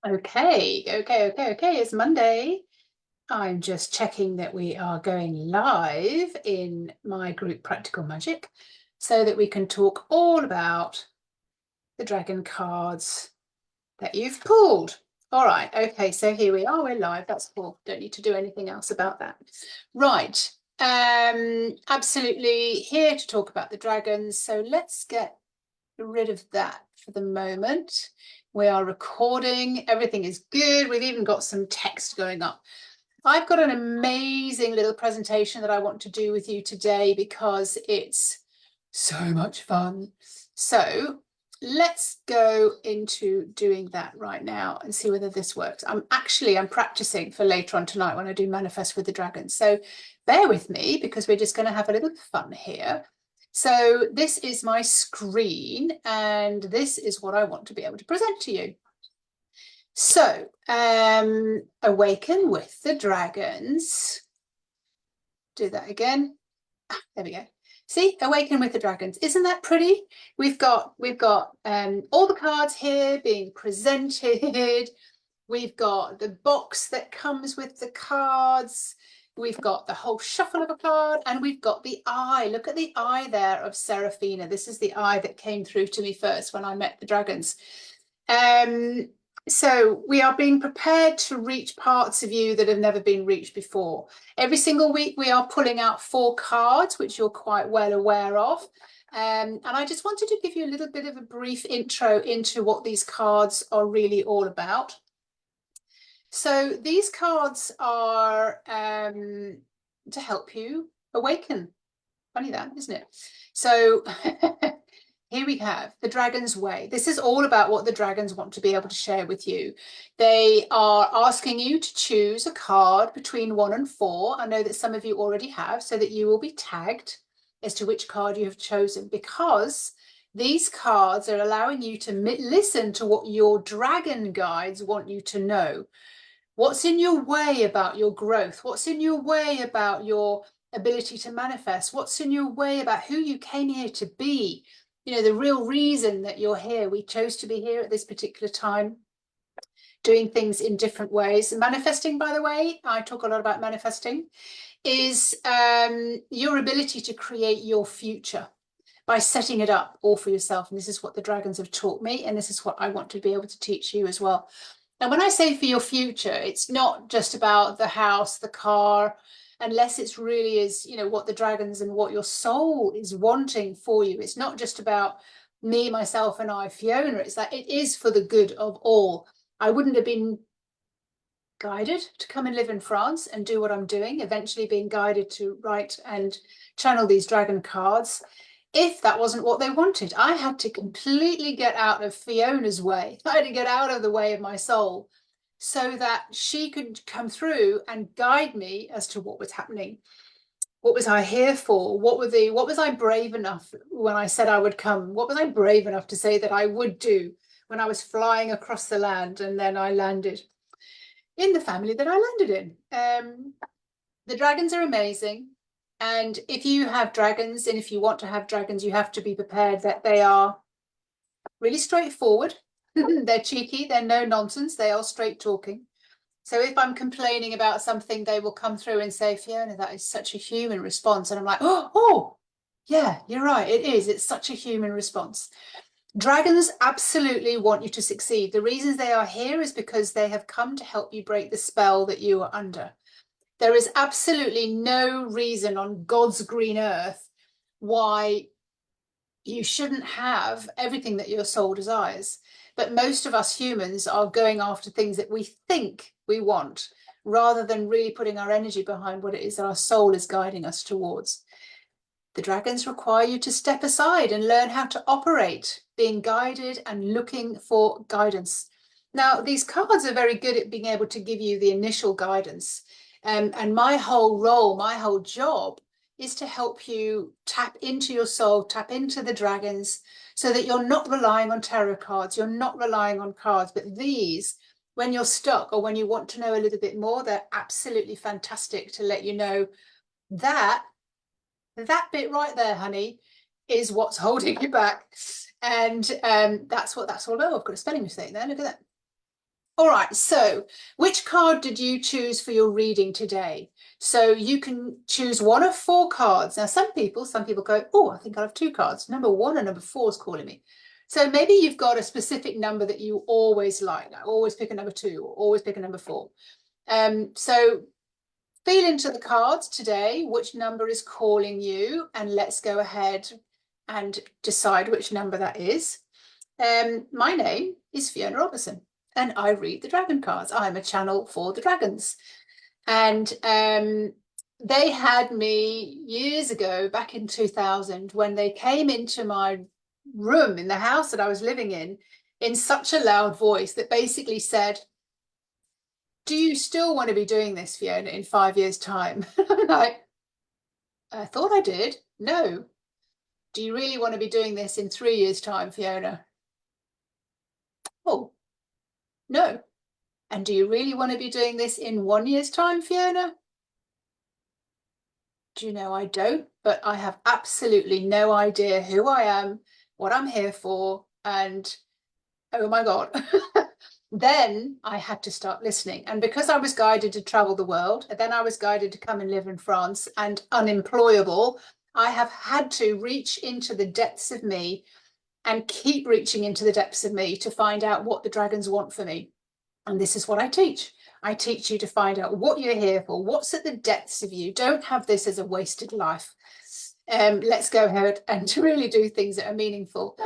Okay, okay. It's Monday. I'm just checking that we are going live in my group Practical Magic so that we can talk all about the dragon cards that you've pulled. All right, okay, so here we are, we're live. That's cool. Don't need to do anything else about that. Right, absolutely here to talk about the dragons. So let's get rid of that for the moment. We are recording, everything is good. We've even got some text going up. I've got an amazing little presentation that I want to do with you today because it's so much fun. So let's go into doing that right now and see whether this works. I'm practicing for later on tonight when I do Manifest with the Dragons. So bear with me because we're just going to have a little fun here. So this is my screen and this is what I want to be able to present to you. So, Awaken with the Dragons. Do that again. There we go. See, Awaken with the Dragons. Isn't that pretty? We've got all the cards here being presented. We've got the box that comes with the cards. We've got the whole shuffle of a card, and we've got the eye. Look at the eye there of Seraphina. This is the eye that came through to me first when I met the dragons. So we are being prepared to reach parts of you that have never been reached before. Every single week we are pulling out 4 cards, which you're quite well aware of. And I just wanted to give you a little bit of a brief intro into what these cards are really all about. So these cards are to help you awaken. Funny that, isn't it? So here we have the Dragon's Way. This is all about what the dragons want to be able to share with you. They are asking you to choose a card between 1 and 4. I know that some of you already have, so that you will be tagged as to which card you have chosen, because these cards are allowing you to listen to what your dragon guides want you to know. What's in your way about your growth? What's in your way about your ability to manifest? What's in your way about who you came here to be? You know, the real reason that you're here. We chose to be here at this particular time, doing things in different ways. Manifesting, by the way, I talk a lot about manifesting, is your ability to create your future by setting it up all for yourself. And this is what the dragons have taught me, and this is what I want to be able to teach you as well. And when I say for your future, it's not just about the house, the car, unless it's really is, you know, what the dragons and what your soul is wanting for you. It's not just about me, myself, and I, Fiona. It's that it is for the good of all. I wouldn't have been guided to come and live in France and do what I'm doing, eventually being guided to write and channel these dragon cards, if that wasn't what they wanted. I had to completely get out of Fiona's way. I had to get out of the way of my soul so that she could come through and guide me as to what was happening. What was I here for? What was I brave enough when I said I would come? What was I brave enough to say that I would do when I was flying across the land and then I landed in the family that I landed in? The dragons are amazing. And if you have dragons, and if you want to have dragons, you have to be prepared that they are really straightforward. They're cheeky, they're no nonsense, they are straight talking. So if I'm complaining about something, they will come through and say, Fiona, that is such a human response. And I'm like, oh, yeah, you're right, it is. It's such a human response. Dragons absolutely want you to succeed. The reasons they are here is because they have come to help you break the spell that you are under. There is absolutely no reason on God's green earth why you shouldn't have everything that your soul desires. But most of us humans are going after things that we think we want, rather than really putting our energy behind what it is that our soul is guiding us towards. The dragons require you to step aside and learn how to operate, being guided and looking for guidance. Now, these cards are very good at being able to give you the initial guidance. And my whole role, my whole job is to help you tap into your soul, tap into the dragons, so that you're not relying on tarot cards, you're not relying on cards. But these, when you're stuck or when you want to know a little bit more, they're absolutely fantastic to let you know that bit right there, honey, is what's holding you back. And that's what that's all about. I've got a spelling mistake there. Look at that. All right, so which card did you choose for your reading today? So you can choose one of 4 cards. Now, some people go, oh, I think I'll have 2 cards. Number 1 and number 4 is calling me. So maybe you've got a specific number that you always like always pick a number 2 or always pick a number 4. So feel into the cards today, which number is calling you, and let's go ahead and decide which number that is. My name is Fiona Robertson, and I read the dragon cards. I'm a channel for the dragons. And they had me years ago, back in 2000, when they came into my room in the house that I was living in such a loud voice that basically said, do you still want to be doing this, Fiona, in 5 years' time? I'm like, I thought I did. No. Do you really want to be doing this in 3 years' time, Fiona? Oh, no. And do you really want to be doing this in 1 year's time, Fiona? Do you know, I don't, but I have absolutely no idea who I am, what I'm here for, and oh my God. Then I had to start listening. And because I was guided to travel the world, then I was guided to come and live in France and unemployable, I have had to reach into the depths of me and keep reaching into the depths of me to find out what the dragons want for me. And this is what I teach. I teach you to find out what you're here for, what's at the depths of you. Don't have this as a wasted life. Let's go ahead and to really do things that are meaningful.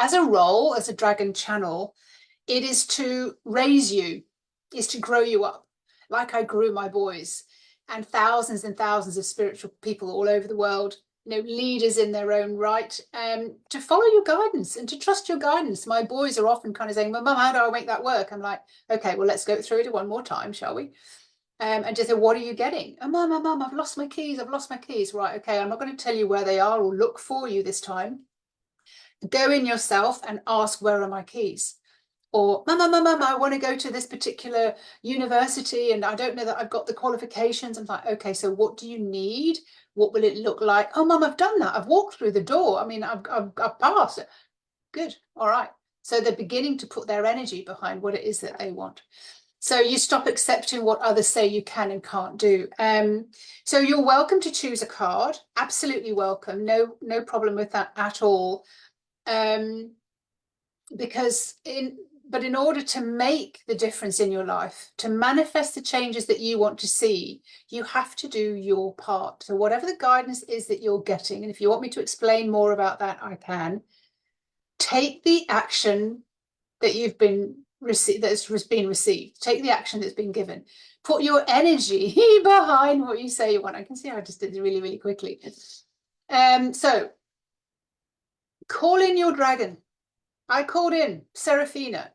As a role, as a dragon channel, it is to raise you, is to grow you up, like I grew my boys and thousands of spiritual people all over the world, leaders in their own right, to follow your guidance and to trust your guidance. My boys are often kind of saying, well, Mum, how do I make that work? I'm like, okay, well, let's go through it one more time, shall we? And just say, what are you getting? Oh, Mum, I've lost my keys. Right, okay, I'm not going to tell you where they are or look for you this time. Go in yourself and ask, where are my keys? Or, Mum, I want to go to this particular university and I don't know that I've got the qualifications. I'm like, okay, so what do you need? What will it look like? Oh, Mum, I've done that. I've walked through the door. I mean, I've passed it. Good. All right. So they're beginning to put their energy behind what it is that they want. So you stop accepting what others say you can and can't do. So you're welcome to choose a card. Absolutely welcome. No problem with that at all. Because in order to make the difference in your life, to manifest the changes that you want to see, you have to do your part. So whatever the guidance is that you're getting, and if you want me to explain more about that, I can. Take the action that you've been received, that's been received. Take the action that's been given. Put your energy behind what you say you want. I can see I just did it really, really quickly. So call in your dragon. I called in Seraphina,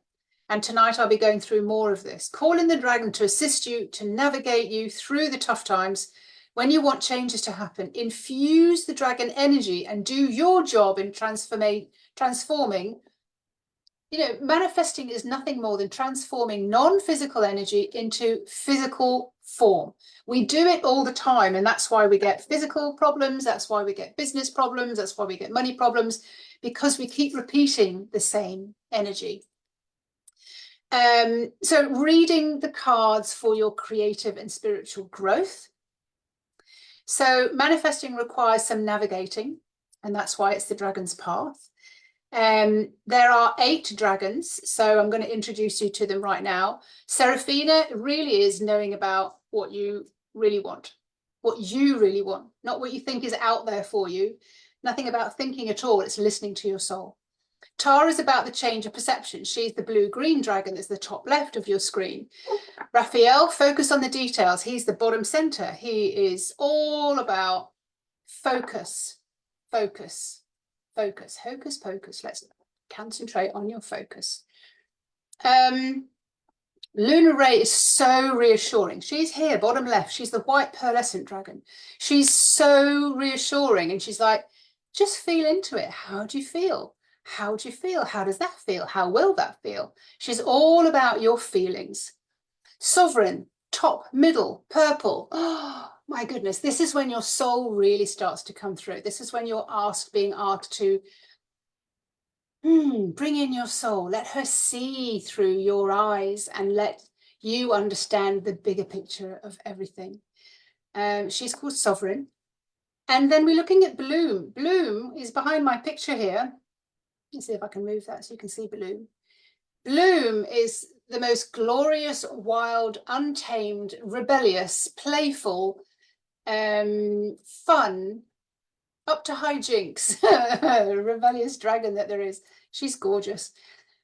and tonight I'll be going through more of this. Call in the dragon to assist you, to navigate you through the tough times. When you want changes to happen, infuse the dragon energy and do your job in transforming. Manifesting is nothing more than transforming non-physical energy into physical form. We do it all the time, and that's why we get physical problems, that's why we get business problems, that's why we get money problems, because we keep repeating the same energy. So reading the cards for your creative and spiritual growth. So manifesting requires some navigating, and that's why it's the dragon's path. There are 8 dragons, so I'm going to introduce you to them right now. Seraphina really is knowing about what you really want, not what you think is out there for you. Nothing about thinking at all, it's listening to your soul. Tara is about the change of perception. She's the blue-green dragon that's the top left of your screen. Raphael, focus on the details. He's the bottom center. He is all about focus. Hocus pocus. Let's concentrate on your focus. Luna Ray is so reassuring. She's here, bottom left. She's the white pearlescent dragon. She's so reassuring. And she's like, just feel into it. How do you feel? How do you feel? How does that feel? How will that feel? She's all about your feelings. Sovereign, top, middle, purple. Oh, my goodness. This is when your soul really starts to come through. This is when you're being asked to Bring in your soul. Let her see through your eyes and let you understand the bigger picture of everything. She's called Sovereign. And then we're looking at Bloom. Bloom is behind my picture here. Let's see if I can move that so you can see Bloom. Bloom is the most glorious, wild, untamed, rebellious, playful, fun, up to hijinks, rebellious dragon that there is. She's gorgeous,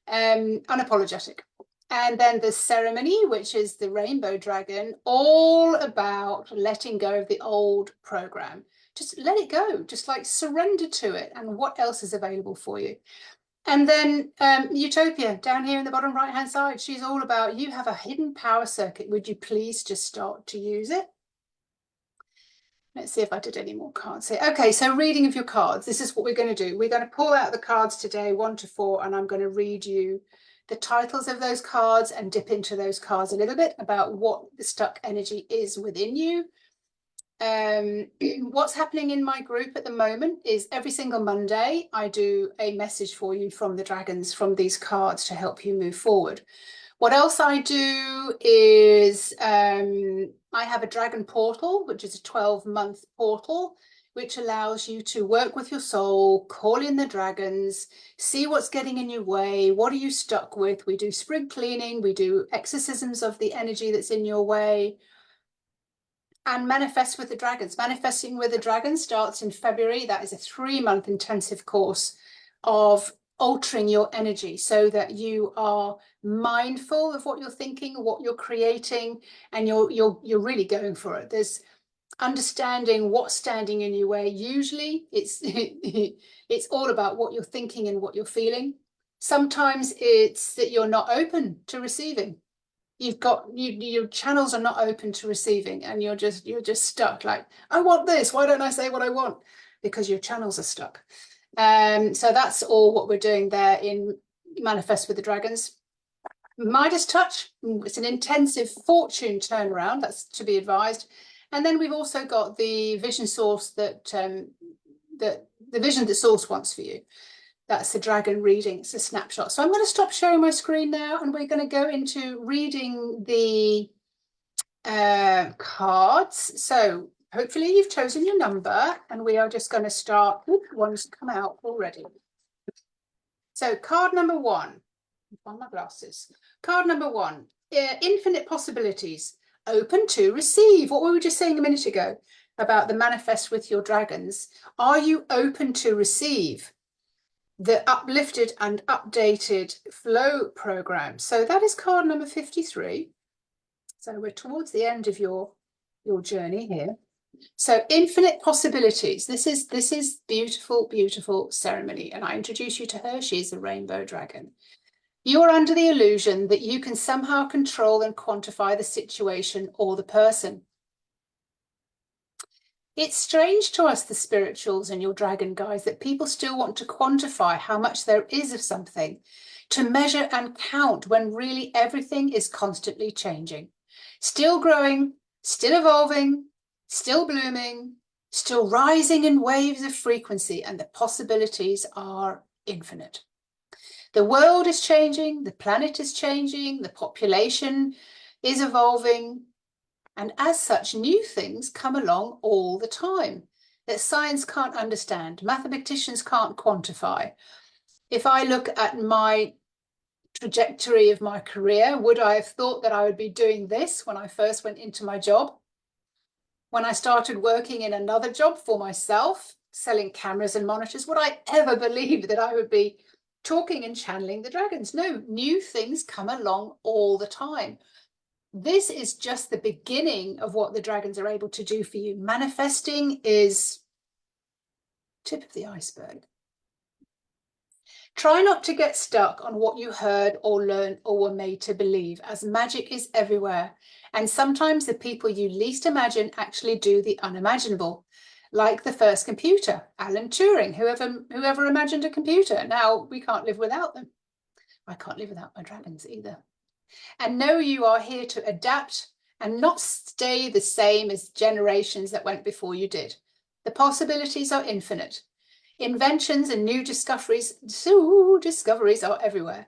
unapologetic. And then the Ceremony, which is the rainbow dragon, all about letting go of the old program. Just let it go, just like surrender to it and what else is available for you. And then Utopia, down here in the bottom right-hand side, she's all about, you have a hidden power circuit. Would you please just start to use it? Let's see if I did any more cards here. Okay, so reading of your cards. This is what we're going to do. We're going to pull out the cards today, 1 to 4, and I'm going to read you the titles of those cards and dip into those cards a little bit about what the stuck energy is within you. What's happening in my group at the moment is every single Monday, I do a message for you from the dragons, from these cards to help you move forward. What else I do is I have a dragon portal, which is a 12-month portal, which allows you to work with your soul, call in the dragons, see what's getting in your way, what are you stuck with. We do spring cleaning, we do exorcisms of the energy that's in your way, and manifest with the dragons. Manifesting with the dragons starts in February. That is a 3-month intensive course of altering your energy so that you are mindful of what you're thinking, what you're creating, and you're really going for it. There's understanding what's standing in your way. Usually it's it's all about what you're thinking and what you're feeling. Sometimes it's that you're not open to receiving. You've got your channels are not open to receiving, and you're just stuck. Like, I want this. Why don't I say what I want? Because your channels are stuck. So that's all what we're doing there in Manifest with the Dragons. Midas Touch, it's an intensive fortune turnaround, that's to be advised. And then we've also got the vision source that the vision that source wants for you. That's the dragon reading, it's a snapshot. So I'm going to stop sharing my screen now, and we're going to go into reading the cards. So hopefully you've chosen your number, and we are just going to start. One's come out already. So card number 1, find my glasses. Card number 1, infinite possibilities, open to receive. What we were just saying a minute ago about the manifest with your dragons. Are you open to receive the uplifted and updated flow program? So that is card number 53. So we're towards the end of your journey here. So infinite possibilities. This is beautiful, beautiful Ceremony. And I introduce you to her. She's a rainbow dragon. You are under the illusion that you can somehow control and quantify the situation or the person. It's strange to us, the spirituals and your dragon guys, that people still want to quantify how much there is of something, to measure and count, when really everything is constantly changing. Still growing, still evolving, still blooming, still rising in waves of frequency, and the possibilities are infinite. The world is changing, the planet is changing, the population is evolving, and as such, new things come along all the time that science can't understand, mathematicians can't quantify. If I look at my trajectory of my career, would I have thought that I would be doing this when I first went into my job? When I started working in another job for myself, selling cameras and monitors, would I ever believe that I would be talking and channeling the dragons? No, new things come along all the time. This is just the beginning of what the dragons are able to do for you. Manifesting is tip of the iceberg. Try not to get stuck on what you heard or learned or were made to believe, as magic is everywhere. And sometimes the people you least imagine actually do the unimaginable. Like the first computer, Alan Turing, whoever imagined a computer. Now we can't live without them. I can't live without my dragons either. And know you are here to adapt and not stay the same as generations that went before you did. The possibilities are infinite. Inventions and new discoveries are everywhere.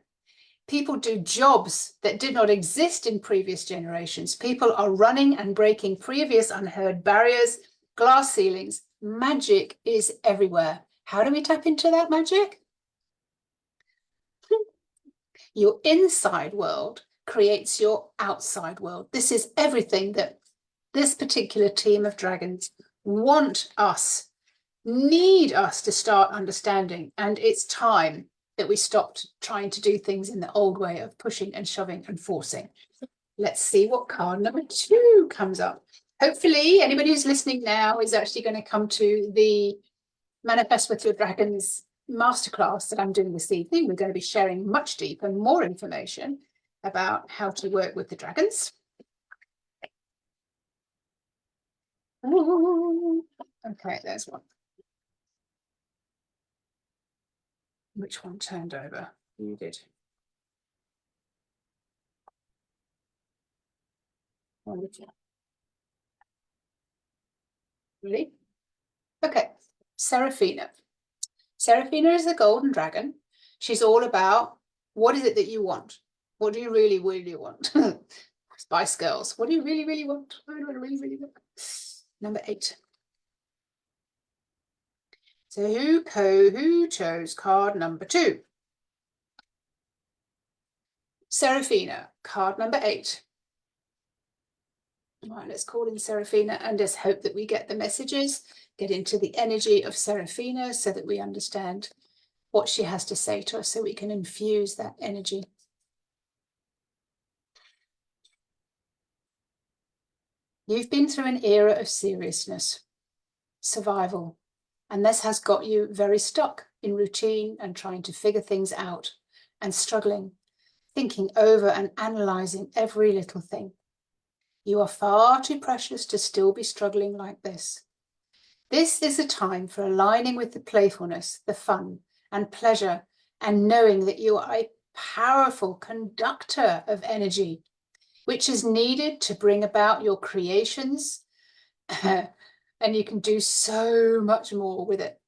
People do jobs that did not exist in previous generations. People are running and breaking previous unheard barriers, glass ceilings. Magic is everywhere. How do we tap into that magic? Your inside world creates your outside world. This is everything that this particular team of dragons want us, need us to start understanding. And it's time that we stopped trying to do things in the old way of pushing and shoving and forcing. Let's see what card number 2 comes up. Hopefully, anybody who's listening now is actually going to come to the Manifest with Your Dragons masterclass that I'm doing this evening. We're going to be sharing much deeper, more information about how to work with the dragons. Ooh. Okay, there's one. Which one turned over? You did. Wonderful. Really? Okay, Seraphina. Seraphina is the golden dragon. She's all about, what is it that you want? What do you really, really want? Spice Girls. What do you really, really want? What do you really, really want? Number 8. So who chose card number 2? Seraphina, card number 8. All right, let's call in Seraphina and just hope that we get the messages, get into the energy of Seraphina so that we understand what she has to say to us, so we can infuse that energy. You've been through an era of seriousness, survival, and this has got you very stuck in routine and trying to figure things out and struggling, thinking over and analysing every little thing. You are far too precious to still be struggling like this. This is a time for aligning with the playfulness, the fun and pleasure, and knowing that you are a powerful conductor of energy, which is needed to bring about your creations. And you can do so much more with it.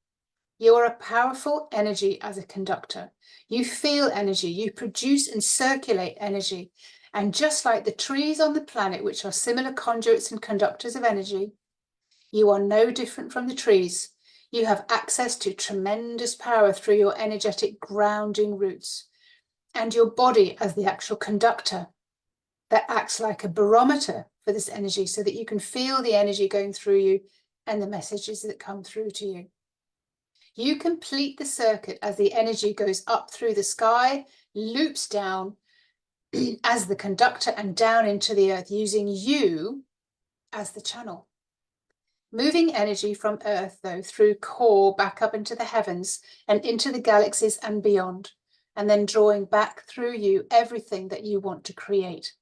You are a powerful energy as a conductor. You feel energy, you produce and circulate energy. And just like the trees on the planet, which are similar conduits and conductors of energy, you are no different from the trees. You have access to tremendous power through your energetic grounding roots. And your body as the actual conductor that acts like a barometer for this energy, so that you can feel the energy going through you and the messages that come through to you. You complete the circuit as the energy goes up through the sky, loops down as the conductor and down into the earth, using you as the channel. Moving energy from earth, though, through core back up into the heavens and into the galaxies and beyond, and then drawing back through you everything that you want to create.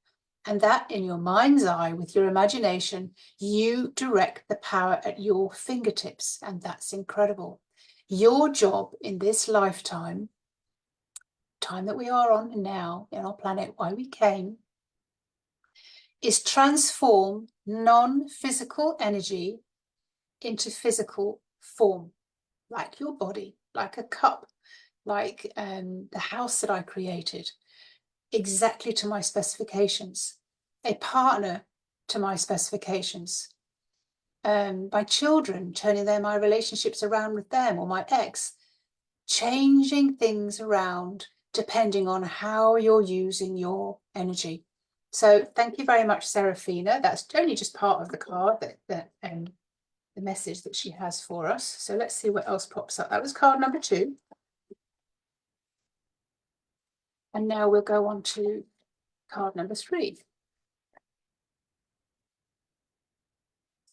And that in your mind's eye, with your imagination, you direct the power at your fingertips. And that's incredible. Your job in this lifetime, time that we are on now in our planet, why we came, is transform non-physical energy into physical form, like your body, like a cup, like the house that I created, exactly to my specifications, a partner to my specifications, my children, turning my relationships around with them, or my ex, changing things around depending on how you're using your energy. So thank you very much, Seraphina. That's only just part of the card, that the message that she has for us. So let's see what else pops up. That was card number 2. And now we'll go on to card number 3.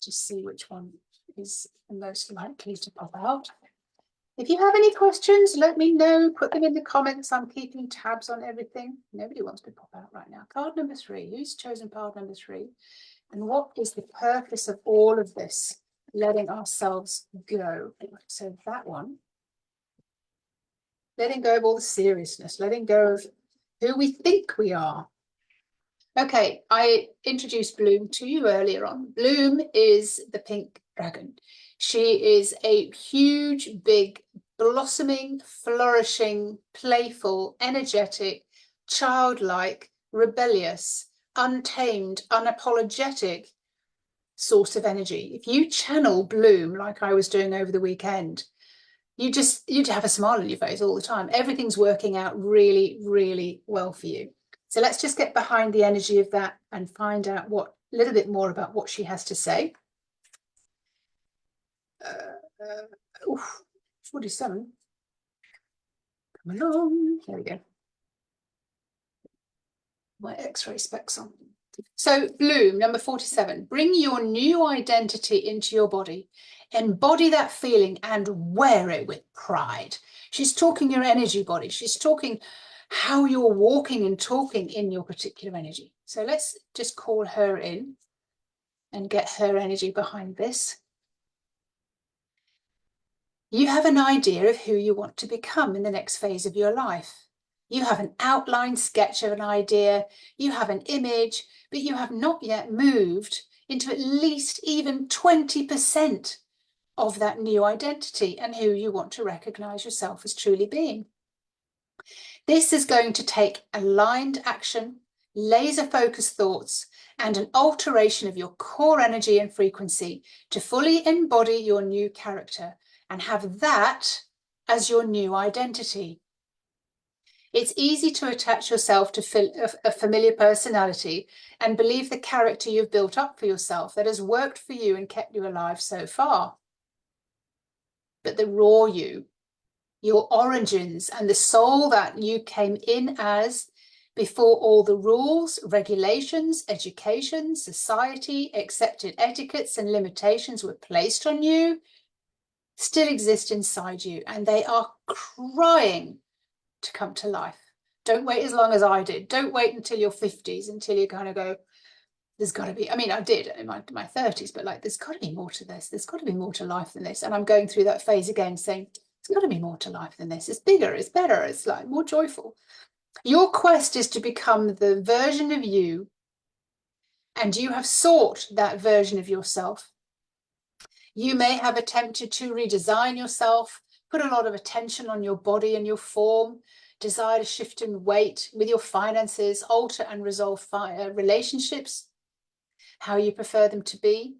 Just see which one is the most likely to pop out. If you have any questions, let me know. Put them in the comments. I'm keeping tabs on everything. Nobody wants to pop out right now. Card number 3. Who's chosen card number 3? And what is the purpose of all of this? Letting ourselves go. So that one. Letting go of all the seriousness. Letting go of who we think we are. Okay, I introduced Bloom to you earlier on. Bloom is the pink dragon. She is a huge, big, blossoming, flourishing, playful, energetic, childlike, rebellious, untamed, unapologetic source of energy. If you channel bloom like I was doing over the weekend, you'd have a smile on your face all the time. Everything's working out really, really well for you. So let's just get behind the energy of that and find out a little bit more about what she has to say. 47. Come along. There we go. My X-ray specs on. So bloom, number 47. Bring your new identity into your body. Embody that feeling and wear it with pride. She's talking your energy body. She's talking how you're walking and talking in your particular energy. So let's just call her in and get her energy behind this. You have an idea of who you want to become in the next phase of your life. You have an outline sketch of an idea, you have an image, but you have not yet moved into at least even 20% of that new identity and who you want to recognize yourself as truly being. This is going to take aligned action, laser-focused thoughts, and an alteration of your core energy and frequency to fully embody your new character and have that as your new identity. It's easy to attach yourself to a familiar personality and believe the character you've built up for yourself that has worked for you and kept you alive so far. But the raw you, your origins, and the soul that you came in as before all the rules, regulations, education, society, accepted etiquettes and limitations were placed on you, still exist inside you, and they are crying to come to life. Don't wait as long as I did. Don't wait until your 50s, until you kind of go, there's got to be, I mean, I did in my 30s, but like, there's got to be more to this. There's got to be more to life than this. And I'm going through that phase again, saying, there's got to be more to life than this. It's bigger, it's better, it's like more joyful. Your quest is to become the version of you, and you have sought that version of yourself. You may have attempted to redesign yourself, put a lot of attention on your body and your form, desire to shift in weight with your finances, alter and resolve relationships, how you prefer them to be,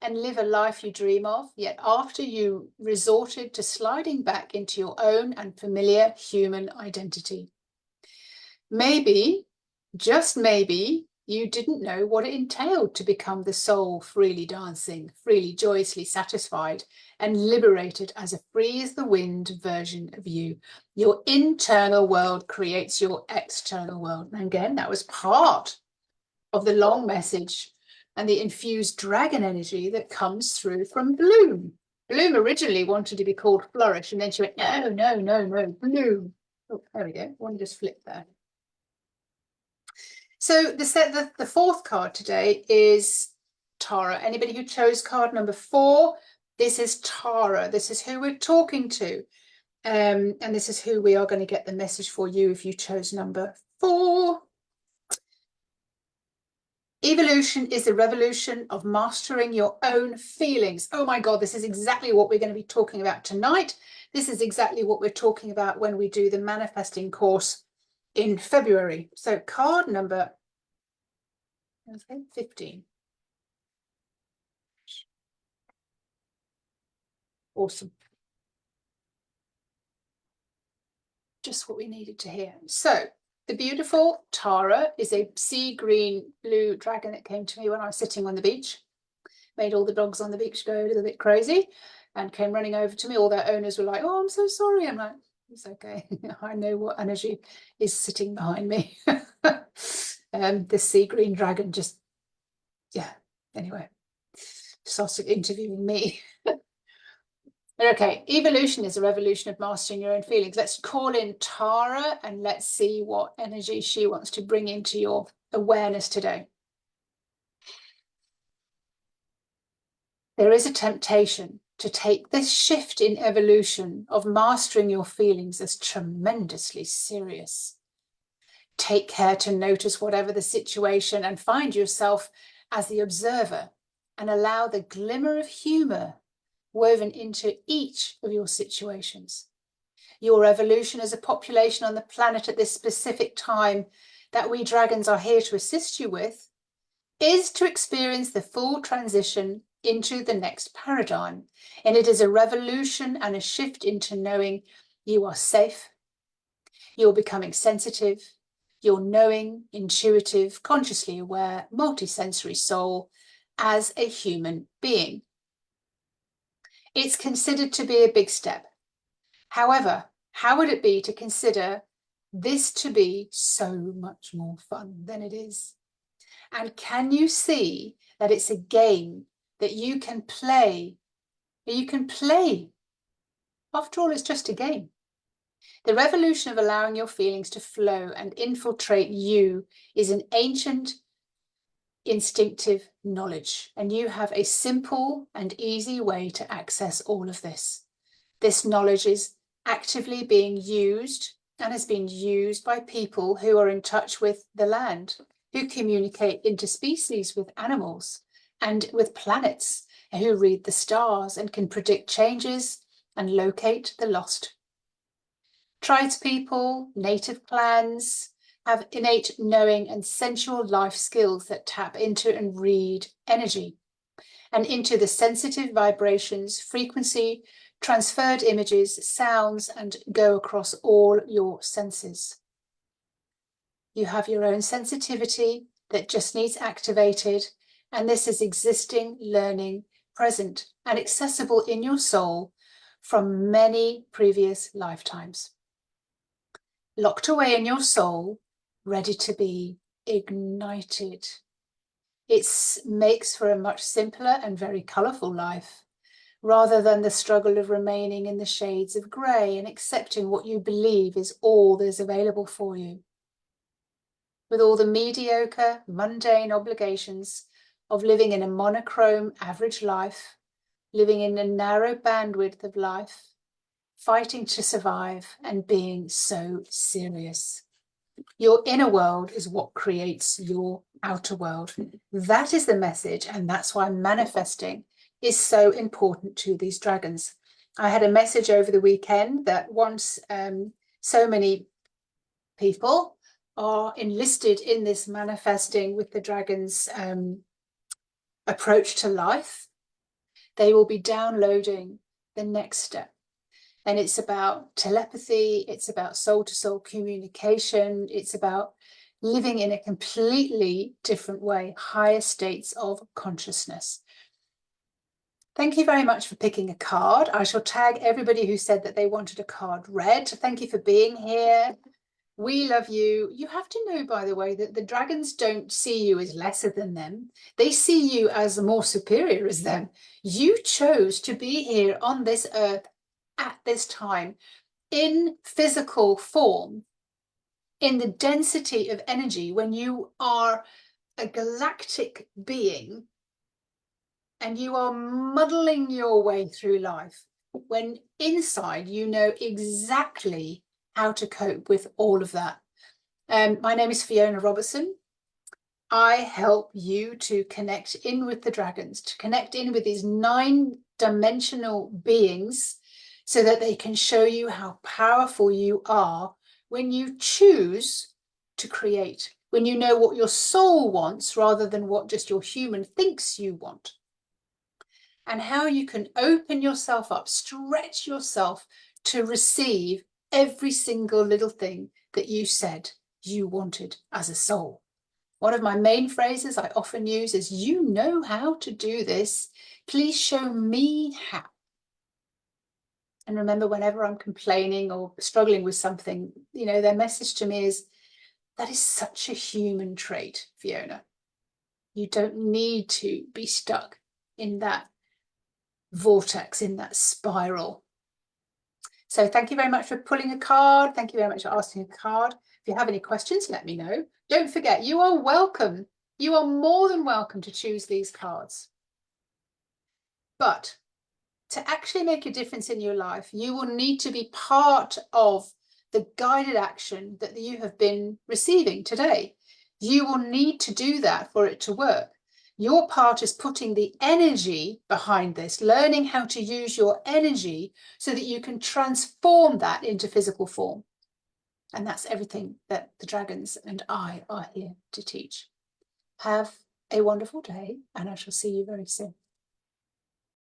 and live a life you dream of. Yet after you resorted to sliding back into your own and familiar human identity. Maybe, just maybe, you didn't know what it entailed to become the soul freely dancing, freely joyously satisfied, and liberated as a free as the wind version of you. Your internal world creates your external world. And again, that was part of the long message and the infused dragon energy that comes through from Bloom. Bloom originally wanted to be called Flourish, and then she went, no, no, no, no, Bloom. Oh, there we go. One just flipped there. So the fourth card today is Tara. Anybody who chose card number 4, this is Tara. This is who we're talking to. And this is who we are going to get the message for you if you chose number 4. Evolution is the revolution of mastering your own feelings. Oh my God, this is exactly what we're going to be talking about tonight. This is exactly what we're talking about when we do the manifesting course in February. So card number 15. Awesome. Just what we needed to hear. So the beautiful Tara is a sea green blue dragon that came to me when I was sitting on the beach. Made all the dogs on the beach go a little bit crazy and came running over to me. All their owners were like, oh, I'm so sorry. I'm like, it's okay. I know what energy is sitting behind me. The sea green dragon just, yeah, anyway, started interviewing me. Okay, evolution is a revolution of mastering your own feelings. Let's call in Tara and let's see what energy she wants to bring into your awareness today. There is a temptation to take this shift in evolution of mastering your feelings as tremendously serious. Take care to notice whatever the situation and find yourself as the observer and allow the glimmer of humor woven into each of your situations. Your evolution as a population on the planet at this specific time that we dragons are here to assist you with is to experience the full transition into the next paradigm. And it is a revolution and a shift into knowing you are safe, you're becoming sensitive, you're knowing, intuitive, consciously aware, multisensory soul as a human being. It's considered to be a big step. However, how would it be to consider this to be so much more fun than it is? And can you see that it's a game that you can play? You can play. After all, it's just a game. The revolution of allowing your feelings to flow and infiltrate you is an ancient, instinctive knowledge, and you have a simple and easy way to access all of this. This knowledge is actively being used and has been used by people who are in touch with the land, who communicate interspecies with animals and with planets, and who read the stars and can predict changes and locate the lost. Tribespeople, native clans have innate knowing and sensual life skills that tap into and read energy and into the sensitive vibrations, frequency, transferred images, sounds, and go across all your senses. You have your own sensitivity that just needs activated, and this is existing, learning, present, and accessible in your soul from many previous lifetimes. Locked away in your soul, ready to be ignited. It makes for a much simpler and very colourful life, rather than the struggle of remaining in the shades of grey and accepting what you believe is all there's available for you. With all the mediocre, mundane obligations of living in a monochrome average life, living in a narrow bandwidth of life, fighting to survive and being so serious. Your inner world is what creates your outer world. That is the message, and that's why manifesting is so important to these dragons. I had a message over the weekend that once so many people are enlisted in this manifesting with the dragons approach to life, they will be downloading the next step. And it's about telepathy, it's about soul-to-soul communication, it's about living in a completely different way, higher states of consciousness. Thank you very much for picking a card. I shall tag everybody who said that they wanted a card read. Thank you for being here. We love you. You have to know, by the way, that the dragons don't see you as lesser than them. They see you as more superior as them. You chose to be here on this earth at this time, in physical form, in the density of energy, when you are a galactic being and you are muddling your way through life, when inside you know exactly how to cope with all of that. My name is Fiona Robertson. I help you to connect in with the dragons, to connect in with these 9-dimensional beings, so that they can show you how powerful you are when you choose to create, when you know what your soul wants rather than what just your human thinks you want, and how you can open yourself up, stretch yourself to receive every single little thing that you said you wanted as a soul. One of my main phrases I often use is, "You know how to do this. Please show me how." And remember, whenever I'm complaining or struggling with something, you know, their message to me is, that is such a human trait, Fiona. You don't need to be stuck in that vortex, in that spiral. So thank you very much for pulling a card. Thank you very much for asking a card. If you have any questions, let me know. Don't forget, you are welcome. You are more than welcome to choose these cards. But to actually make a difference in your life, you will need to be part of the guided action that you have been receiving today. You will need to do that for it to work. Your part is putting the energy behind this, learning how to use your energy so that you can transform that into physical form. And that's everything that the dragons and I are here to teach. Have a wonderful day, and I shall see you very soon.